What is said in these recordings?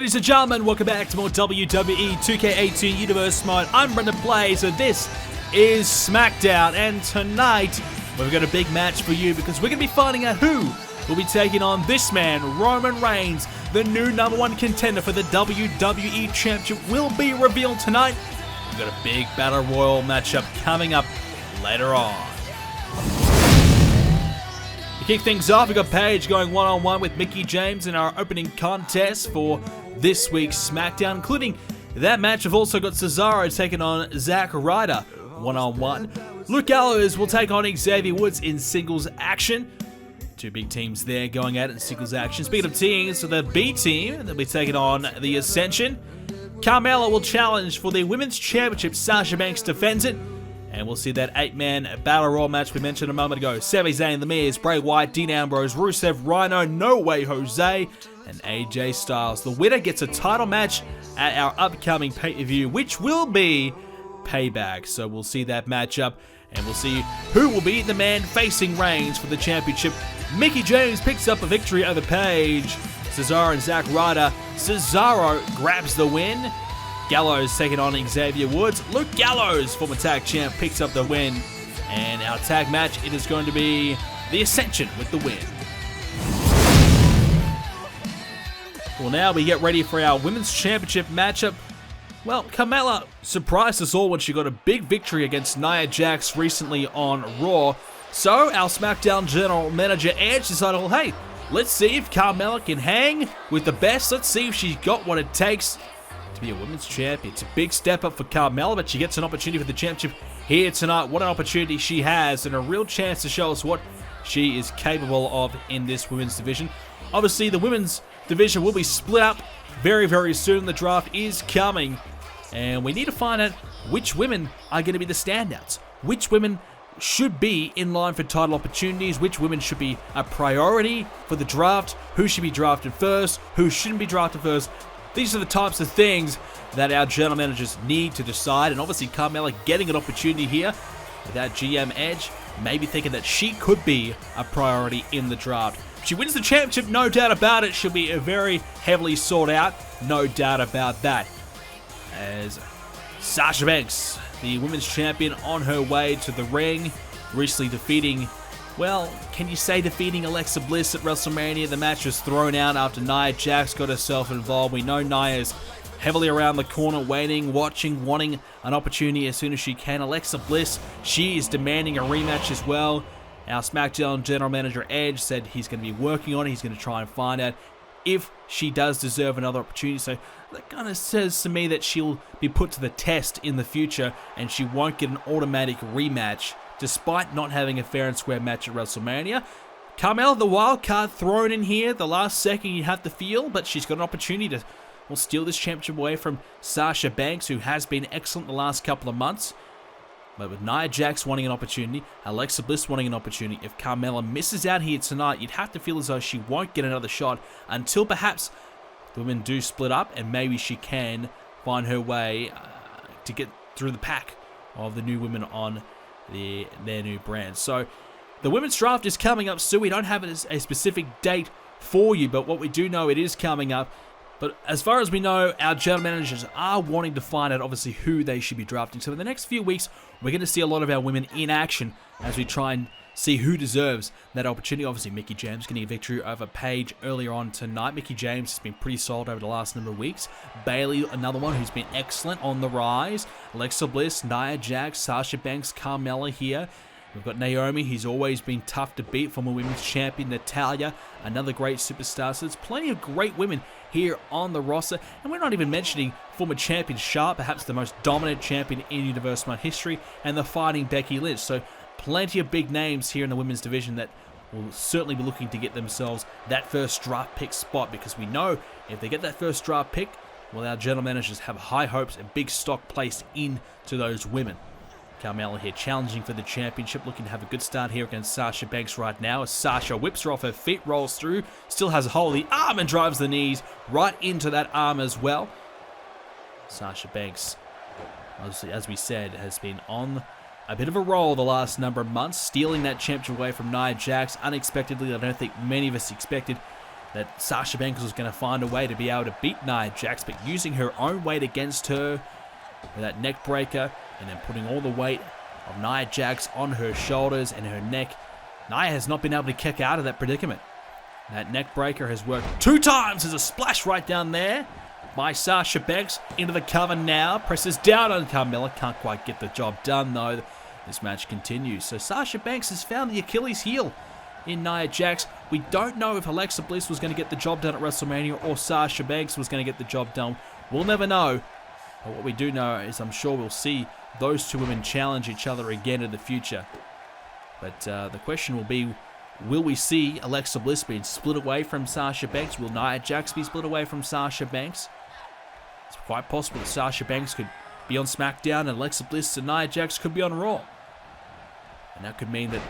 Ladies and gentlemen, welcome back to more WWE 2k18 Universe Mode. I'm BrendenPlayz, and this is SmackDown. And tonight, we've got a big match for you because we're going to be finding out who will be taking on this man, Roman Reigns. The new #1 contender for the WWE Championship will be revealed tonight. We've got a big Battle Royal matchup coming up later on. To kick things off, we've got Paige going one-on-one with Mickie James in our opening contest for this week's SmackDown, including that match. We've also got Cesaro taking on Zack Ryder one-on-one. Luke Gallows will take on Xavier Woods in singles action. Two big teams there going at it in singles action. Speaking of teams, so the B team, they'll be taking on the Ascension. Carmella will challenge for the Women's Championship. Sasha Banks defends it. And we'll see that 8-man Battle Royal match we mentioned a moment ago. Sami Zayn, The Miz, Bray Wyatt, Dean Ambrose, Rusev, Rhino, No Way Jose, and AJ Styles. The winner gets a title match at our upcoming pay-per-view, which will be Payback. So we'll see that matchup, and we'll see who will be the man facing Reigns for the championship. Mickie James picks up a victory over Paige. Cesaro and Zack Ryder. Cesaro grabs the win. Gallows taking on Xavier Woods. Luke Gallows, former tag champ, picks up the win. And our tag match, it is going to be the Ascension with the win. Well, now we get ready for our Women's Championship matchup. Well, Carmella surprised us all when she got a big victory against Nia Jax recently on Raw. So, our SmackDown General Manager Edge decided, well, hey, let's see if Carmella can hang with the best. Let's see if she's got what it takes to be a women's champion. It's a big step up for Carmella, but she gets an opportunity for the championship here tonight. What an opportunity she has, and a real chance to show us what she is capable of in this women's division. Obviously, the women's division will be split up very, very soon. The draft is coming, and we need to find out which women are going to be the standouts. Which women should be in line for title opportunities, which women should be a priority for the draft, who should be drafted first, who shouldn't be drafted first. These are the types of things that our general managers need to decide, and obviously Carmella getting an opportunity here with that GM Edge, maybe thinking that she could be a priority in the draft. If she wins the championship, no doubt about it, she'll be very heavily sought out, no doubt about that. As Sasha Banks, the women's champion, on her way to the ring, recently defeating, well, can you say defeating Alexa Bliss at WrestleMania? The match was thrown out after Nia Jax got herself involved. We know Nia's heavily around the corner, waiting, watching, wanting an opportunity as soon as she can. Alexa Bliss, she is demanding a rematch as well. Our SmackDown General Manager Edge said he's going to be working on it. He's going to try and find out if she does deserve another opportunity. So that kind of says to me that she'll be put to the test in the future, and she won't get an automatic rematch despite not having a fair and square match at WrestleMania. Carmella, the wild card, thrown in here the last second you have to feel, but she's got an opportunity to steal this championship away from Sasha Banks, who has been excellent the last couple of months. But with Nia Jax wanting an opportunity, Alexa Bliss wanting an opportunity, if Carmella misses out here tonight, you'd have to feel as though she won't get another shot until perhaps the women do split up, and maybe she can find her way to get through the pack of the new women on their new brand. So the women's draft is coming up soon. We don't have a specific date for you, but what we do know, it is coming up. But as far as we know, our general managers are wanting to find out, obviously, who they should be drafting. So in the next few weeks, we're going to see a lot of our women in action as we try and see who deserves that opportunity. Obviously, Mickie James getting a victory over Paige earlier on tonight. Mickie James has been pretty solid over the last number of weeks. Bayley, another one who's been excellent on the rise. Alexa Bliss, Nia Jax, Sasha Banks, Carmella here. We've got Naomi, who's always been tough to beat, former women's champion. Natalya, another great superstar. So there's plenty of great women here on the roster. And we're not even mentioning former champion Sharp, perhaps the most dominant champion in Universe Mode history, and the Fighting Becky Lynch. So plenty of big names here in the women's division that will certainly be looking to get themselves that first draft pick spot, because we know if they get that first draft pick, well, our general managers have high hopes and big stock placed into those women. Carmella here challenging for the championship, looking to have a good start here against Sasha Banks right now, as Sasha whips her off her feet, rolls through, still has a hold of the arm and drives the knees right into that arm as well. Sasha Banks, as we said, has been on a bit of a roll the last number of months, stealing that championship away from Nia Jax unexpectedly. I don't think many of us expected that Sasha Banks was going to find a way to be able to beat Nia Jax, but using her own weight against her with that neck breaker, and then putting all the weight of Nia Jax on her shoulders and her neck. Nia has not been able to kick out of that predicament. That neck breaker has worked 2 times. There's a splash right down there by Sasha Banks into the cover now. Presses down on Carmella. Can't quite get the job done though. This match continues. So Sasha Banks has found the Achilles heel in Nia Jax. We don't know if Alexa Bliss was going to get the job done at WrestleMania or Sasha Banks was going to get the job done. We'll never know. But what we do know is I'm sure we'll see those two women challenge each other again in the future. But the question will be, will we see Alexa Bliss being split away from Sasha Banks? Will Nia Jax be split away from Sasha Banks? It's quite possible that Sasha Banks could be on SmackDown and Alexa Bliss and Nia Jax could be on Raw. And that could mean that,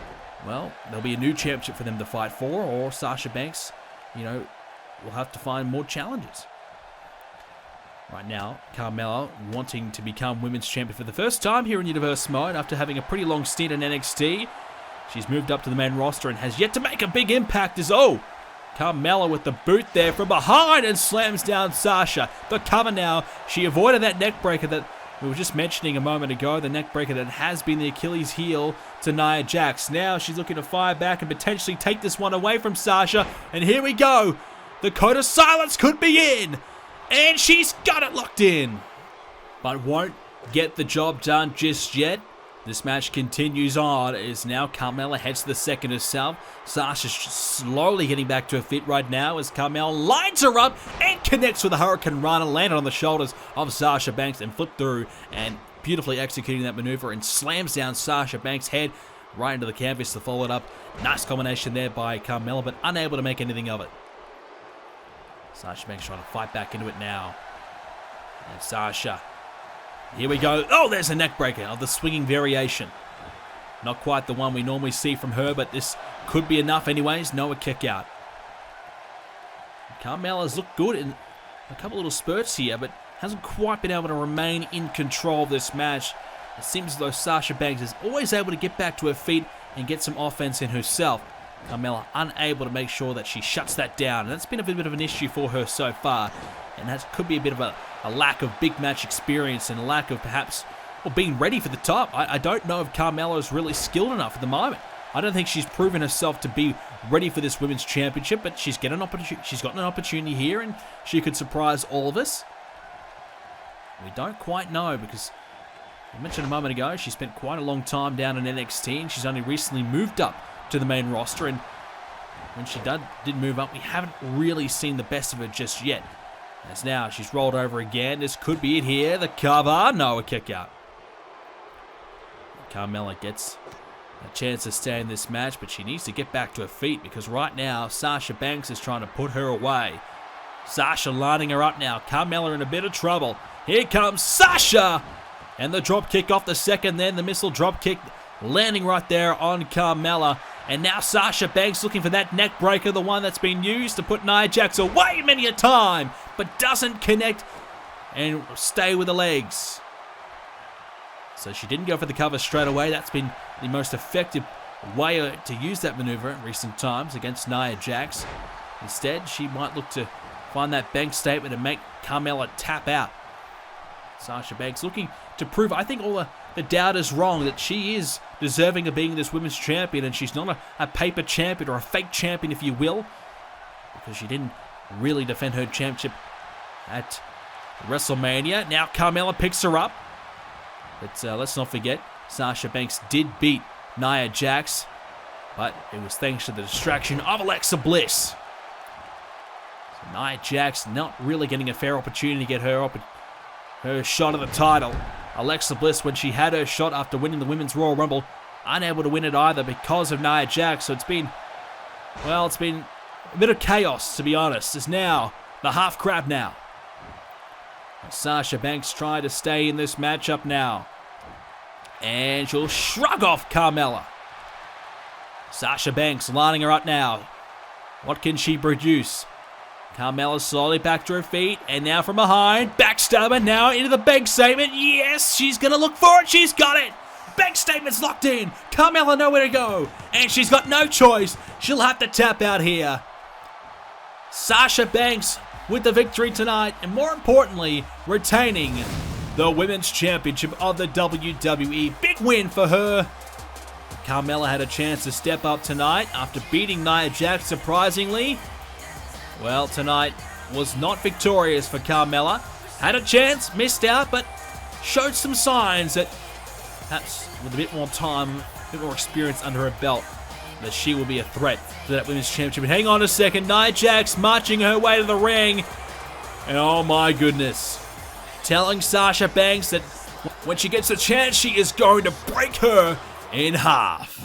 well, there'll be a new championship for them to fight for, or Sasha Banks, will have to find more challenges. Right now, Carmella wanting to become Women's Champion for the first time here in Universe Mode after having a pretty long stint in NXT. She's moved up to the main roster and has yet to make a big impact as, Carmella with the boot there from behind and slams down Sasha. The cover now. She avoided that neck breaker that we were just mentioning a moment ago, the neck breaker that has been the Achilles heel to Nia Jax. Now she's looking to fire back and potentially take this one away from Sasha. And here we go. The code of silence could be in. And she's got it locked in. But won't get the job done just yet. This match continues on as now Carmella heads to the second herself. Sasha's slowly getting back to her feet right now as Carmella lines her up and connects with a Hurricane Rana, landed on the shoulders of Sasha Banks and flipped through and beautifully executing that maneuver and slams down Sasha Banks' head right into the canvas to follow it up. Nice combination there by Carmella, but unable to make anything of it. Sasha Banks trying to fight back into it now. And Sasha. Here we go. Oh, there's a neck breaker of the swinging variation. Not quite the one we normally see from her, but this could be enough anyways. No, a kick out. Carmella's looked good in a couple little spurts here, but hasn't quite been able to remain in control of this match. It seems as though Sasha Banks is always able to get back to her feet and get some offense in herself. Carmella unable to make sure that she shuts that down. And that's been a bit of an issue for her so far. And that could be a bit of a lack of big match experience and a lack of perhaps being ready for the top. I don't know if Carmella is really skilled enough at the moment. I don't think she's proven herself to be ready for this Women's Championship, but she's gotten an opportunity here and she could surprise all of us. We don't quite know because I mentioned a moment ago she spent quite a long time down in NXT and she's only recently moved up to the main roster, and when she did move up, we haven't really seen the best of her just yet. As now she's rolled over again. This could be it here. The cover. No, a kick out. Carmella gets a chance to stay in this match, but she needs to get back to her feet because right now Sasha Banks is trying to put her away. Sasha lining her up now. Carmella in a bit of trouble. Here comes Sasha! And the drop kick off the second, then the missile drop kick landing right there on Carmella. And now Sasha Banks looking for that neck breaker, the one that's been used to put Nia Jax away many a time, but doesn't connect and stay with the legs. So she didn't go for the cover straight away. That's been the most effective way to use that maneuver in recent times against Nia Jax. Instead, she might look to find that bank statement and make Carmella tap out. Sasha Banks looking to prove, I think, all the doubters wrong, that she is deserving of being this Women's Champion and she's not a paper champion or a fake champion, if you will, because she didn't really defend her championship at WrestleMania. Now Carmella picks her up, but let's not forget, Sasha Banks did beat Nia Jax, but it was thanks to the distraction of Alexa Bliss. So Nia Jax not really getting a fair opportunity to get her shot at the title. Alexa Bliss, when she had her shot after winning the Women's Royal Rumble, unable to win it either because of Nia Jax. So it's been a bit of chaos, to be honest. It's now the half crab now. Sasha Banks trying to stay in this matchup now. And she'll shrug off Carmella. Sasha Banks lining her up now. What can she produce? Carmella slowly back to her feet, and now from behind, backstabber now into the bank statement. Yes, she's going to look for it. She's got it. Bank statement's locked in. Carmella nowhere to go, and she's got no choice. She'll have to tap out here. Sasha Banks with the victory tonight, and more importantly, retaining the Women's Championship of the WWE. Big win for her. Carmella had a chance to step up tonight after beating Nia Jax surprisingly. Well, tonight was not victorious for Carmella. Had a chance, missed out, but showed some signs that perhaps with a bit more time, a bit more experience under her belt, that she will be a threat to that Women's Championship. And hang on a second, Nia Jax marching her way to the ring. And oh my goodness, telling Sasha Banks that when she gets a chance, she is going to break her in half.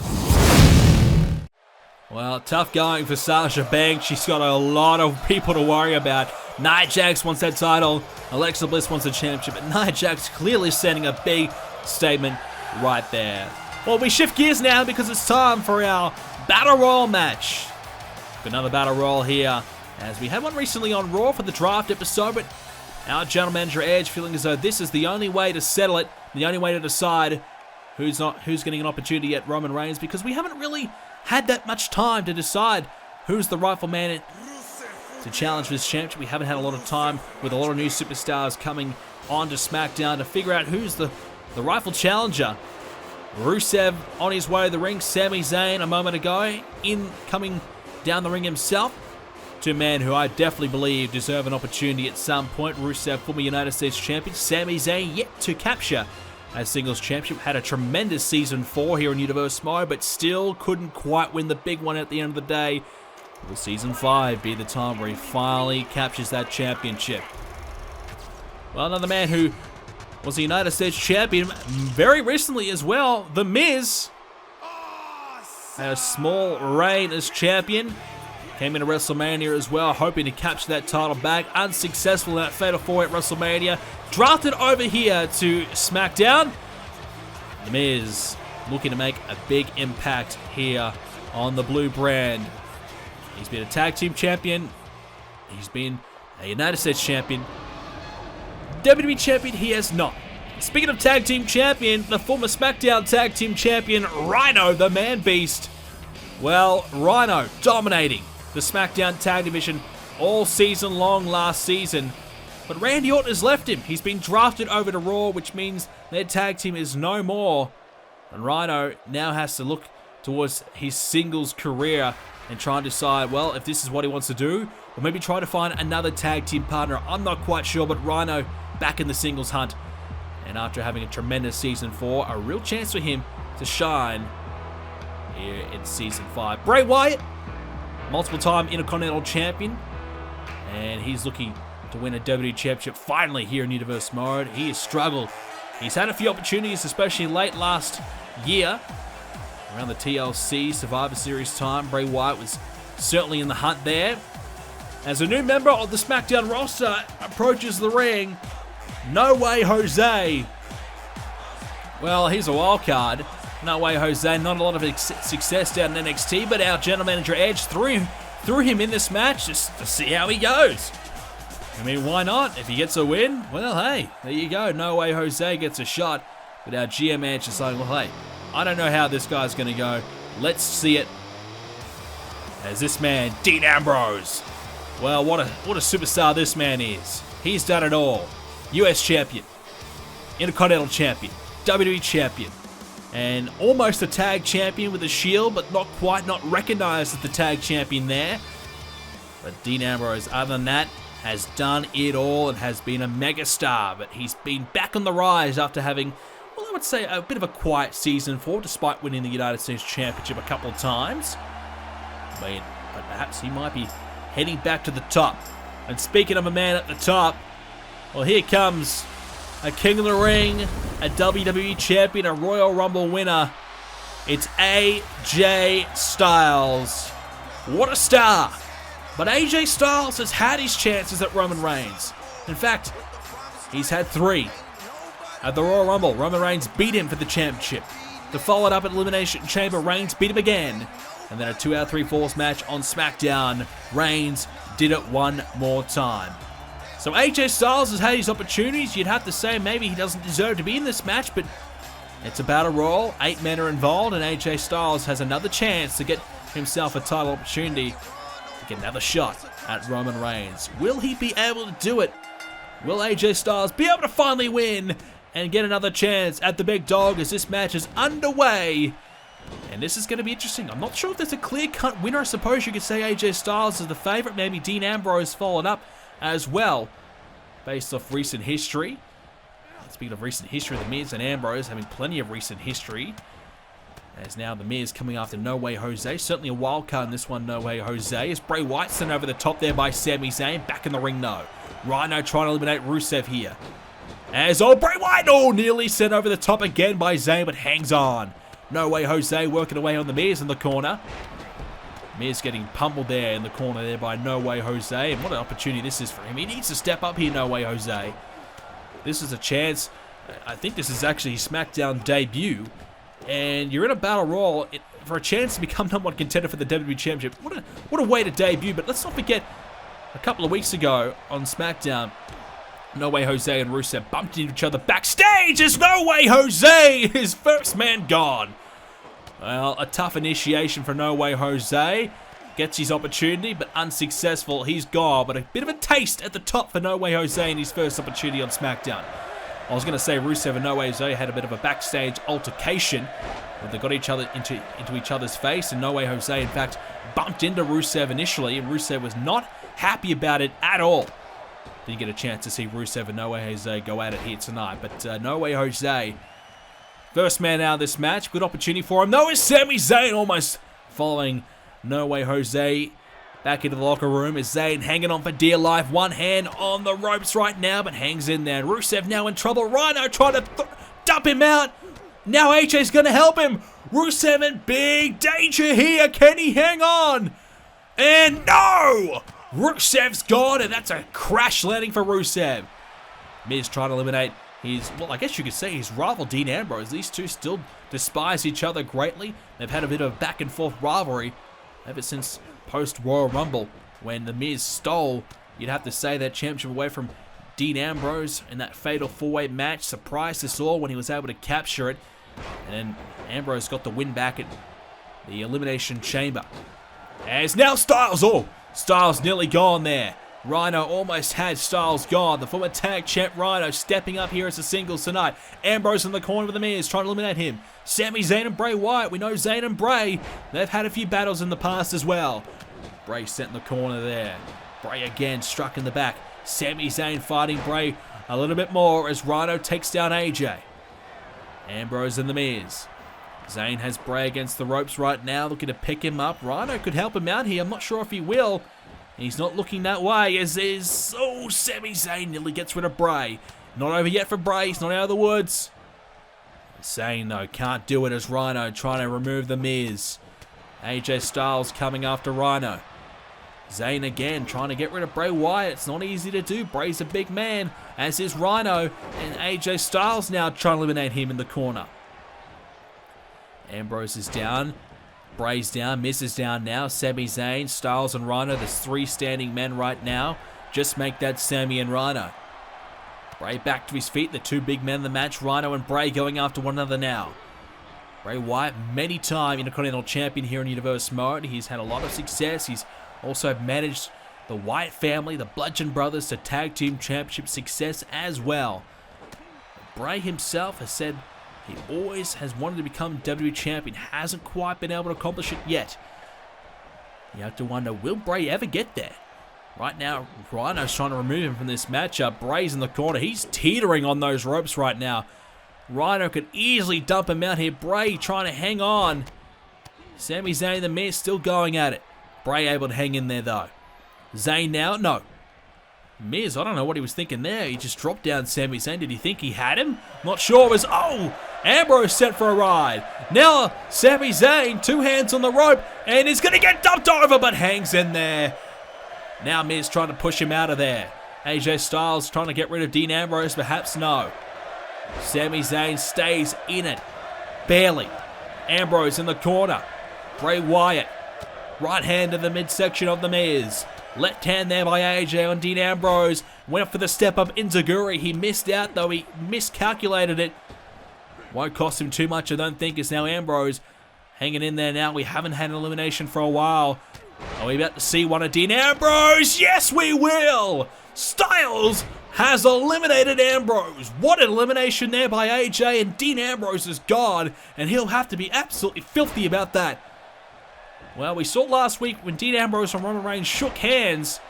Well, tough going for Sasha Banks. She's got a lot of people to worry about. Nia Jax wants that title. Alexa Bliss wants the championship. But Nia Jax clearly sending a big statement right there. Well, we shift gears now because it's time for our Battle Royal match. Another Battle Royal here, as we had one recently on Raw for the draft episode, but our General Manager Edge feeling as though this is the only way to settle it, the only way to decide who's getting an opportunity at Roman Reigns, because we haven't really had that much time to decide who's the rightful man to challenge this championship. We haven't had a lot of time with a lot of new superstars coming onto SmackDown to figure out who's the rightful challenger. Rusev on his way to the ring, Sami Zayn a moment ago, coming down the ring himself. Two men who I definitely believe deserve an opportunity at some point. Rusev, former United States champion. Sami Zayn yet to capture as singles championship. Had a tremendous season 4 here in Universe Mode, but still couldn't quite win the big one at the end of the day. Will season 5 be the time where he finally captures that championship? Well, another man who was the United States champion very recently as well, The Miz. Had a small reign as champion. Came into WrestleMania as well, hoping to capture that title back. Unsuccessful in that Fatal 4 at WrestleMania. Drafted over here to SmackDown. The Miz looking to make a big impact here on the blue brand. He's been a tag team champion. He's been a United States champion. WWE champion he has not. Speaking of tag team champion, the former SmackDown tag team champion, Rhino, the Man Beast. Well, Rhino dominating the SmackDown tag division all season long last season. But Randy Orton has left him. He's been drafted over to Raw, which means their tag team is no more. And Rhino now has to look towards his singles career and try and decide, well, if this is what he wants to do, or maybe try to find another tag team partner. I'm not quite sure, but Rhino back in the singles hunt. And after having a tremendous season 4, a real chance for him to shine here in season 5. Bray Wyatt, multiple-time Intercontinental Champion, and he's looking to win a WWE Championship finally here in Universe Mode. He has struggled. He's had a few opportunities, especially late last year, around the TLC Survivor Series time. Bray Wyatt was certainly in the hunt there. As a new member of the SmackDown roster approaches the ring, No Way Jose. Well, he's a wild card. No Way Jose, not a lot of success down in NXT, but our General Manager Edge threw him in this match just to see how he goes. I mean, why not? If he gets a win, well, hey, there you go. No Way Jose gets a shot. But our GM Edge is like, well, hey, I don't know how this guy's going to go. Let's see it. As this man, Dean Ambrose. Well, what a superstar this man is. He's done it all. US Champion, Intercontinental Champion, WWE Champion, and almost a tag champion with a shield, but not quite, not recognized as the tag champion there. But Dean Ambrose, other than that, has done it all and has been a megastar. But he's been back on the rise after having, well, I would say a bit of a quiet season 4, despite winning the United States Championship a couple of times. But perhaps he might be heading back to the top. And speaking of a man at the top, well, here comes a King of the Ring, a WWE Champion, a Royal Rumble winner. It's AJ Styles. What a star. But AJ Styles has had his chances at Roman Reigns. In fact, he's had 3. At the Royal Rumble, Roman Reigns beat him for the championship. To follow it up at Elimination Chamber, Reigns beat him again. And then a 2 out of 3 falls match on SmackDown. Reigns did it one more time. So AJ Styles has had his opportunities. You'd have to say maybe he doesn't deserve to be in this match, but it's a battle royal. 8 men are involved, and AJ Styles has another chance to get himself a title opportunity, to get another shot at Roman Reigns. Will he be able to do it? Will AJ Styles be able to finally win and get another chance at the big dog as this match is underway? And this is going to be interesting. I'm not sure if there's a clear-cut winner. I suppose you could say AJ Styles is the favorite. Maybe Dean Ambrose followed up as well, based off recent history. Speaking of recent history, The Miz and Ambrose having plenty of recent history. As now The Miz coming after No Way Jose. Certainly a wild card in this one, No Way Jose. As Bray Wyatt sent over the top there by Sami Zayn. Back in the ring, no. Rhino trying to eliminate Rusev here. As Bray Wyatt, nearly sent over the top again by Zayn, but hangs on. No Way Jose working away on The Miz in the corner. Miz getting pummeled there in the corner there by No Way Jose. And what an opportunity this is for him. He needs to step up here, No Way Jose. This is a chance. I think this is actually his SmackDown debut. And you're in a battle royal for a chance to become #1 contender for the WWE Championship. What a way to debut. But let's not forget, a couple of weeks ago on SmackDown, No Way Jose and Rusev bumped into each other backstage as No Way Jose, his first man gone. Well, a tough initiation for No Way Jose. Gets his opportunity, but unsuccessful. He's gone, but a bit of a taste at the top for No Way Jose in his first opportunity on SmackDown. I was going to say Rusev and No Way Jose had a bit of a backstage altercation where they got each other into each other's face, and No Way Jose, in fact, bumped into Rusev initially, and Rusev was not happy about it at all. Didn't get a chance to see Rusev and No Way Jose go at it here tonight, but No Way Jose, first man out of this match. Good opportunity for him, though, is Sami Zayn almost following No Way Jose back into the locker room. Is Zayn hanging on for dear life. One hand on the ropes right now, but hangs in there. Rusev now in trouble. Rhino trying to dump him out. Now AJ's going to help him. Rusev in big danger here. Can he hang on? And no! Rusev's gone, and that's a crash landing for Rusev. Miz trying to eliminate his, well, I guess you could say his rival Dean Ambrose. These two still despise each other greatly. They've had a bit of back and forth rivalry ever since post-Royal Rumble, when The Miz stole, you'd have to say, that championship away from Dean Ambrose in that fatal four-way match. Surprised us all when he was able to capture it. And then Ambrose got the win back at the Elimination Chamber. As now Styles, Styles nearly gone there. Rhino almost had Styles gone. The former tag champ Rhino stepping up here as a singles tonight. Ambrose in the corner with The Miz trying to eliminate him. Sami Zayn and Bray Wyatt. We know Zayn and Bray, they've had a few battles in the past as well. Bray sent in the corner there. Bray again struck in the back. Sami Zayn fighting Bray a little bit more as Rhino takes down AJ. Ambrose and The Miz. Zayn has Bray against the ropes right now, looking to pick him up. Rhino could help him out here. I'm not sure if he will. He's not looking that way, as is, Sami Zayn nearly gets rid of Bray. Not over yet for Bray, he's not out of the woods. Zayn, though, can't do it as Rhino trying to remove The Miz. AJ Styles coming after Rhino. Zayn again trying to get rid of Bray Wyatt. It's not easy to do. Bray's a big man, as is Rhino. And AJ Styles now trying to eliminate him in the corner. Ambrose is down. Bray's down. Miz is down now. Sami Zayn, Styles, and Rhino. There's three standing men right now. Just make that Sami and Rhino. Bray back to his feet. The two big men in the match. Rhino and Bray going after one another now. Bray Wyatt, many-time Intercontinental Champion here in Universe Mode. He's had a lot of success. He's also managed the Wyatt family, the Bludgeon Brothers, to Tag Team Championship success as well. Bray himself has said he always has wanted to become WWE Champion. Hasn't quite been able to accomplish it yet. You have to wonder, will Bray ever get there? Right now, Rhino's trying to remove him from this matchup. Bray's in the corner. He's teetering on those ropes right now. Rhino could easily dump him out here. Bray trying to hang on. Sami Zayn and The Miz still going at it. Bray able to hang in there though. Zayn now, no. Miz, I don't know what he was thinking there. He just dropped down Sami Zayn. Did he think he had him? Not sure. It was, Ambrose set for a ride. Now, Sami Zayn, two hands on the rope, and he's going to get dumped over, but hangs in there. Now Miz trying to push him out of there. AJ Styles trying to get rid of Dean Ambrose, perhaps no. Sami Zayn stays in it. Barely. Ambrose in the corner. Bray Wyatt. Right hand to the midsection of The Miz. Left hand there by AJ on Dean Ambrose. Went up for the step up Enziguri. He missed out though. He miscalculated it. Won't cost him too much, I don't think, as now Ambrose hanging in there now. We haven't had an elimination for a while. Are we about to see one of Dean Ambrose? Yes, we will! Styles has eliminated Ambrose. What an elimination there by AJ, and Dean Ambrose is gone, and he'll have to be absolutely filthy about that. Well, we saw last week when Dean Ambrose and Roman Reigns shook hands,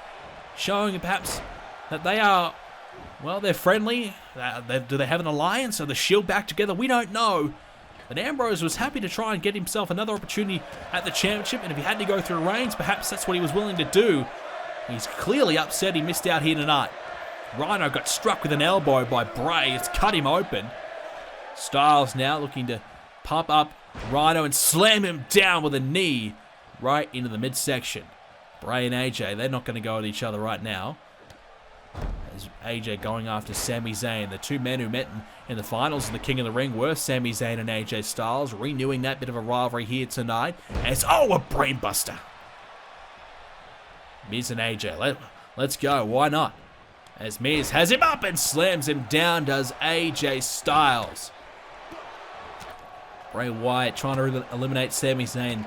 showing perhaps that they are, well, they're friendly. Do they have an alliance? Are the Shield back together? We don't know. But Ambrose was happy to try and get himself another opportunity at the championship, and if he had to go through Reigns, perhaps that's what he was willing to do. He's clearly upset he missed out here tonight. Rhino got struck with an elbow by Bray. It's cut him open. Styles now looking to pump up Rhino and slam him down with a knee right into the midsection. Bray and AJ, they're not going to go at each other right now. As AJ going after Sami Zayn. The two men who met in the finals of the King of the Ring were Sami Zayn and AJ Styles, renewing that bit of a rivalry here tonight. As, oh, a brainbuster. Miz and AJ, let's go, why not? As Miz has him up and slams him down, does AJ Styles. Bray Wyatt trying to eliminate Sami Zayn.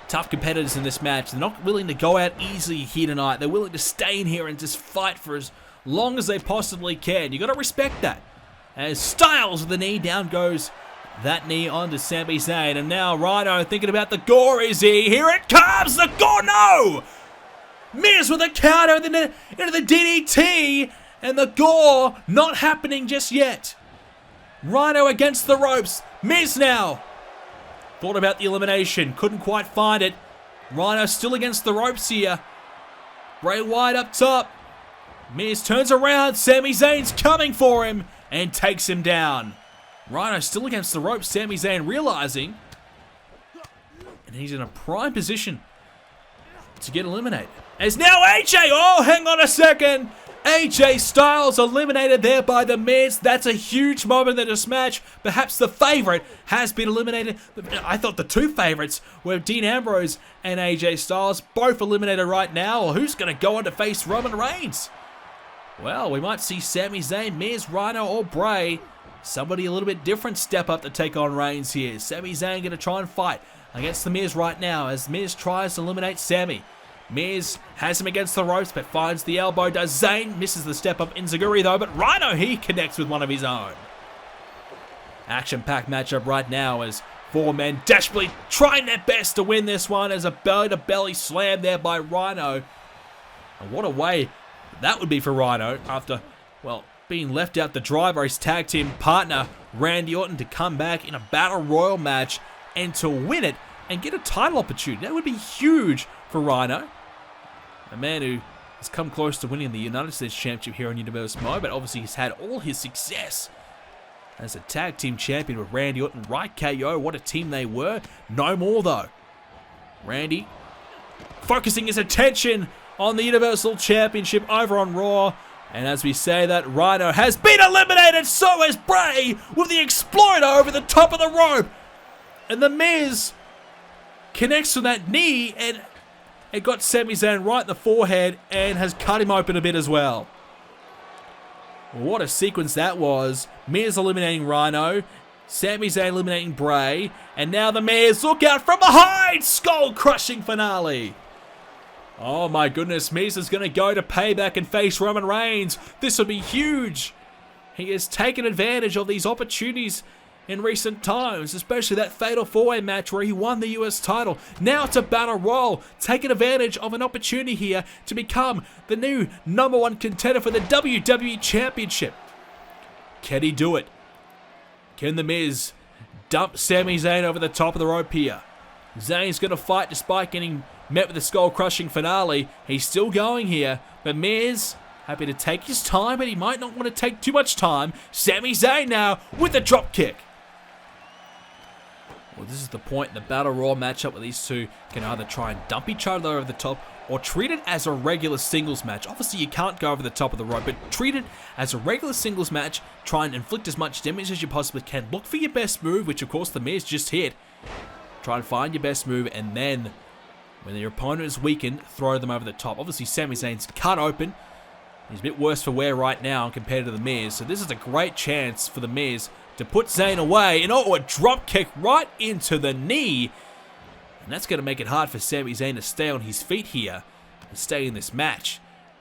Tough competitors in this match. They're not willing to go out easily here tonight. They're willing to stay in here and just fight for as long as they possibly can. You got to respect that. As Styles with the knee, down goes that knee onto Sami Zayn. And now Rhino thinking about the gore, is he? Here it comes, the gore, no! Miz with a counter into the DDT, and the gore not happening just yet. Rhino against the ropes. Miz now. Thought about the elimination, couldn't quite find it. Rhino still against the ropes here. Bray Wyatt up top. Miz turns around, Sami Zayn's coming for him and takes him down. Rhino still against the ropes, Sami Zayn realizing, and he's in a prime position to get eliminated. As now AJ, oh, hang on a second. AJ Styles eliminated there by The Miz. That's a huge moment in this match. Perhaps the favorite has been eliminated. I thought the two favorites were Dean Ambrose and AJ Styles, both eliminated right now. Or who's going to go on to face Roman Reigns? Well, we might see Sami Zayn, Miz, Rhino, or Bray. Somebody a little bit different step up to take on Reigns here. Sami Zayn going to try and fight against The Miz right now as Miz tries to eliminate Sami. Miz has him against the ropes but finds the elbow. Does Zayn, misses the step up Enziguri though, but Rhino, he connects with one of his own. Action-packed matchup right now as four men desperately trying their best to win this one as a belly-to-belly slam there by Rhino. And what a way that would be for Rhino after, well, being left out to dry by his tag team partner Randy Orton to come back in a Battle Royal match and to win it and get a title opportunity. That would be huge for Rhino. A man who has come close to winning the United States Championship here on Universe Mode, but obviously he's had all his success as a tag team champion with Randy Orton, right KO. What a team they were. No more though. Randy focusing his attention on the Universal Championship over on Raw. And as we say that, Rhino has been eliminated. So has Bray with the Exploder over the top of the rope. And The Miz connects to that knee and it got Sami Zayn right in the forehead and has cut him open a bit as well. What a sequence that was. Miz eliminating Rhino, Sami Zayn eliminating Bray, and now The Miz, look out from behind! Skull-crushing finale. Oh my goodness, Miz is going to go to Payback and face Roman Reigns. This would be huge. He has taken advantage of these opportunities in recent times, especially that Fatal 4-Way match where he won the US title. Now it's a Battle Royal, taking advantage of an opportunity here to become the new #1 contender for the WWE Championship. Can he do it? Can The Miz dump Sami Zayn over the top of the rope here? Zayn's going to fight despite getting met with a skull-crushing finale. He's still going here, but Miz happy to take his time, but he might not want to take too much time. Sami Zayn now with a drop kick. Well, this is the point in the Battle Royal matchup where these two can either try and dump each other over the top or treat it as a regular singles match. Obviously, you can't go over the top of the rope, but treat it as a regular singles match. Try and inflict as much damage as you possibly can. Look for your best move, which of course The Miz just hit. Try and find your best move, and then when your opponent is weakened, throw them over the top. Obviously, Sami Zayn's cut open. He's a bit worse for wear right now compared to The Miz, so this is a great chance for The Miz to put Zayn away, and oh, a drop kick right into the knee. And that's going to make it hard for Sami Zayn to stay on his feet here and stay in this match.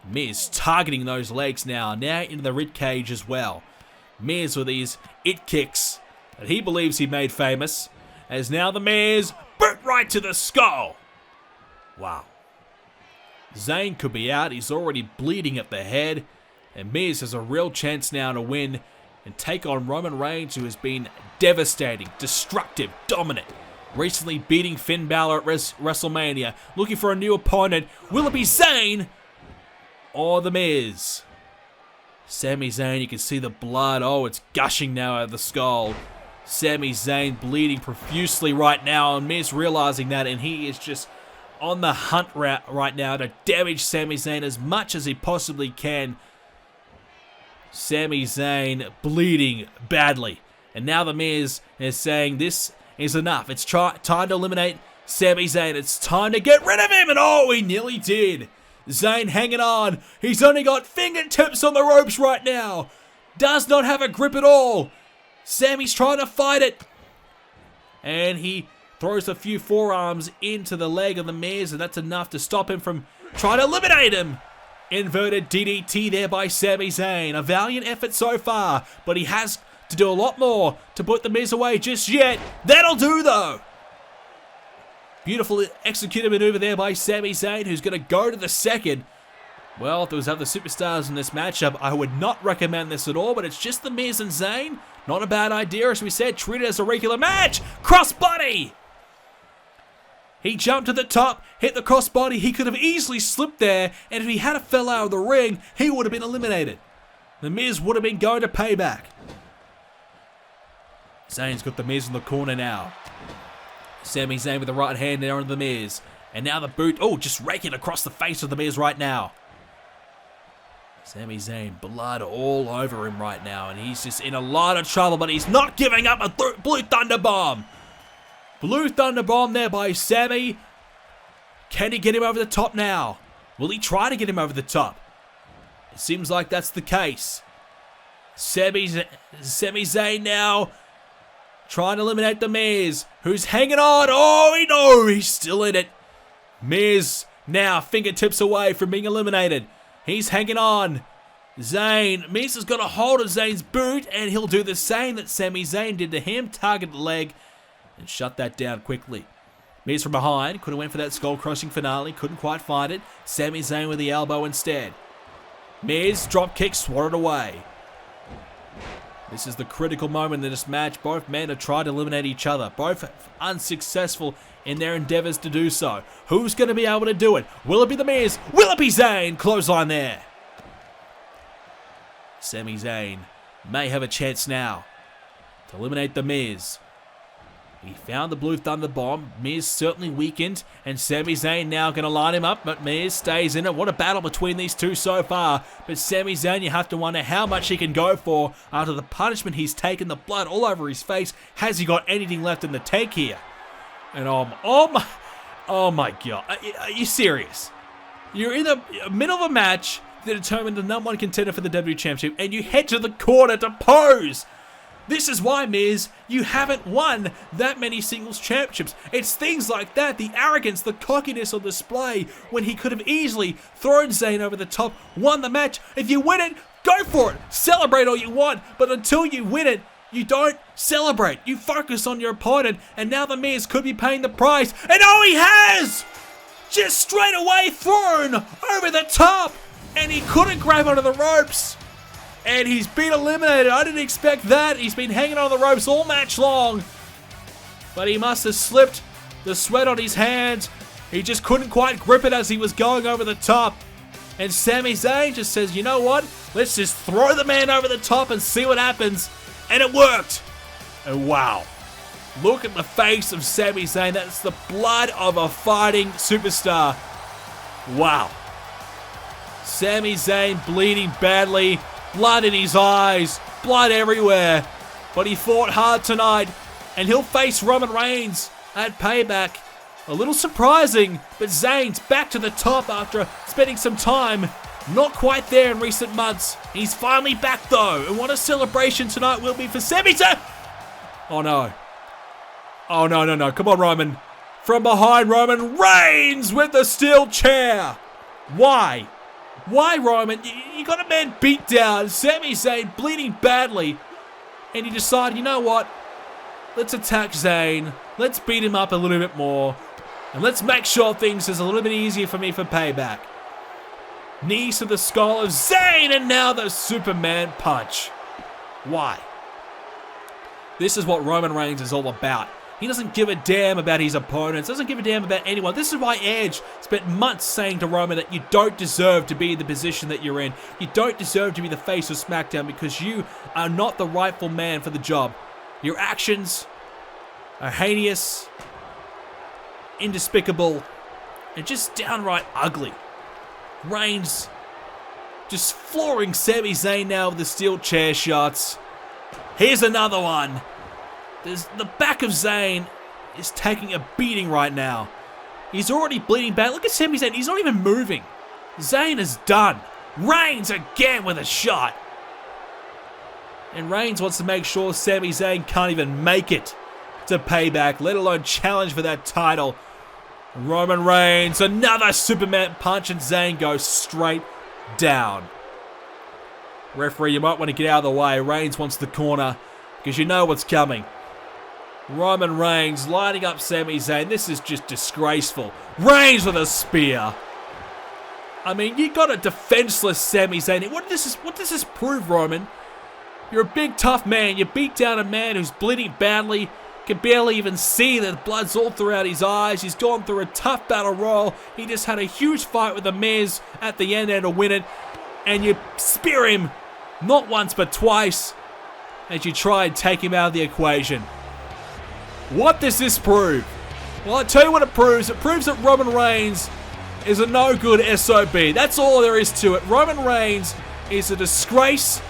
Miz targeting those legs now into the ribcage as well. Miz with these it kicks that he believes he made famous, as now the Miz boot right to the skull. Wow. Zayn could be out. He's already bleeding at the head, and Miz has a real chance now to win and take on Roman Reigns, who has been devastating, destructive, dominant. Recently beating Finn Balor at WrestleMania, looking for a new opponent. Will it be Zayn or The Miz? Sami Zayn, you can see the blood. Oh, it's gushing now out of the skull. Sami Zayn bleeding profusely right now, and Miz realizing that, and he is just on the hunt right now to damage Sami Zayn as much as he possibly can. Sami Zayn bleeding badly. And now The Miz is saying this is enough. It's time to eliminate Sami Zayn. It's time to get rid of him. And oh, he nearly did. Zayn hanging on. He's only got fingertips on the ropes right now. Does not have a grip at all. Sami's trying to fight it. And he throws a few forearms into the leg of The Miz, and that's enough to stop him from trying to eliminate him. Inverted DDT there by Sami Zayn. A valiant effort so far, but he has to do a lot more to put The Miz away just yet. That'll do, though. Beautiful executed maneuver there by Sami Zayn, who's going to go to the second. Well, if there was other superstars in this matchup, I would not recommend this at all, but it's just The Miz and Zayn. Not a bad idea, as we said, treat it as a regular match. Crossbody! He jumped to the top, hit the crossbody. He could have easily slipped there, and if he had fell out of the ring, he would have been eliminated. The Miz would have been going to Payback. Zayn's got The Miz in the corner now. Sami Zayn with the right hand there on The Miz. And now the boot, oh, just raking across the face of The Miz right now. Sami Zayn, blood all over him right now, and he's just in a lot of trouble, but he's not giving up. A Blue Thunder Bomb. Blue Thunder Bomb there by Sami. Can he get him over the top now? Will he try to get him over the top? It seems like that's the case. Sami Zayn now trying to eliminate The Miz, who's hanging on. Oh, no, he's still in it. Miz now fingertips away from being eliminated. He's hanging on. Zayn, Miz has got a hold of Zayn's boot, and he'll do the same that Sami Zayn did to him. Target the leg and shut that down quickly. Miz from behind, could have went for that skull-crushing finale, couldn't quite find it. Sami Zayn with the elbow instead. Miz, drop kick, swatted away. This is the critical moment in this match. Both men have tried to eliminate each other. Both unsuccessful in their endeavors to do so. Who's going to be able to do it? Will it be The Miz? Will it be Zayn? Clothesline there. Sami Zayn may have a chance now to eliminate The Miz. He found the Blue Thunder Bomb. Miz certainly weakened, and Sami Zayn now going to line him up, but Miz stays in it. What a battle between these two so far. But Sami Zayn, you have to wonder how much he can go for after the punishment he's taken, the blood all over his face. Has he got anything left in the tank here? And oh my God, are you serious? You're in the middle of a match to determine the #1 contender for the WWE Championship, and you head to the corner to pose. This is why, Miz, you haven't won that many singles championships. It's things like that, the arrogance, the cockiness on display, when he could have easily thrown Zayn over the top, won the match. If you win it, go for it. Celebrate all you want, but until you win it, you don't celebrate. You focus on your opponent, and now The Miz could be paying the price. And oh, he has! Just straight away thrown over the top, and he couldn't grab onto the ropes. And he's been eliminated. I didn't expect that. He's been hanging on the ropes all match long. But he must have slipped. The sweat on his hands. He just couldn't quite grip it as he was going over the top. And Sami Zayn just says, you know what? Let's just throw the man over the top and see what happens. And it worked. And wow. Look at the face of Sami Zayn. That's the blood of a fighting superstar. Wow. Sami Zayn bleeding badly. Blood in his eyes, blood everywhere. But he fought hard tonight, and he'll face Roman Reigns at Payback. A little surprising, but Zayn's back to the top after spending some time not quite there in recent months. He's finally back though, and what a celebration tonight will be for Sami Zayn. Oh no. Oh no. Come on, Roman. from behind Roman Reigns with the steel chair. Why? Why, Roman? You got a man beat down, Sami Zayn bleeding badly, and you decide, you know what? Let's attack Zayn. Let's beat him up a little bit more, and let's make sure things is a little bit easier for me for Payback. Knees to the skull of Zayn, and now the Superman punch. Why? This is what Roman Reigns is all about. He doesn't give a damn about his opponents, doesn't give a damn about anyone. This is why Edge spent months saying to Roman that you don't deserve to be in the position that you're in. You don't deserve to be the face of SmackDown because you are not the rightful man for the job. Your actions are heinous, indespicable, and just downright ugly. Reigns just flooring Sami Zayn now with the steel chair shots. Here's another one. The back of Zayn is taking a beating right now. He's already bleeding bad. Look at Sami Zayn. He's not even moving. Zayn is done. Reigns again with a shot. And Reigns wants to make sure Sami Zayn can't even make it to Payback, let alone challenge for that title. Roman Reigns, another Superman punch, and Zayn goes straight down. Referee, you might want to get out of the way. Reigns wants the corner because you know what's coming. Roman Reigns lining up Sami Zayn. This is just disgraceful. Reigns with a spear. I mean, you got a defenseless Sami Zayn. What does this prove, Roman? You're a big, tough man. You beat down a man who's bleeding badly. Can barely even see that blood's all throughout his eyes. He's gone through a tough battle royal. He just had a huge fight with The Miz at the end there to win it. And you spear him not once but twice as you try and take him out of the equation. What does this prove? Well, I'll tell you what it proves. It proves that Roman Reigns is a no-good SOB. That's all there is to it. Roman Reigns is a disgrace,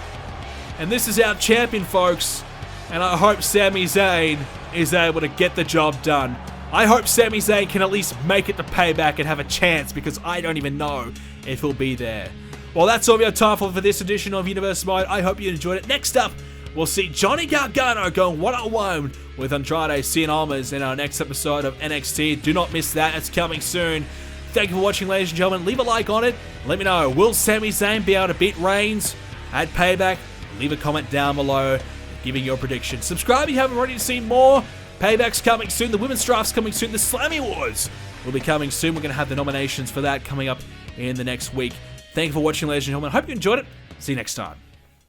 and this is our champion, folks. And I hope Sami Zayn is able to get the job done. I hope Sami Zayn can at least make it to Payback and have a chance, because I don't even know if he'll be there. Well, that's all we have time for this edition of Universe Mode. I hope you enjoyed it. Next up, we'll see Johnny Gargano going one-on-one with Andrade Cien Almas in our next episode of NXT. Do not miss that. It's coming soon. Thank you for watching, ladies and gentlemen. Leave a like on it. Let me know, will Sami Zayn be able to beat Reigns at Payback? Leave a comment down below giving your prediction. Subscribe if you haven't already seen more. Payback's coming soon. The Women's Draft's coming soon. The Slammy Awards will be coming soon. We're going to have the nominations for that coming up in the next week. Thank you for watching, ladies and gentlemen. Hope you enjoyed it. See you next time.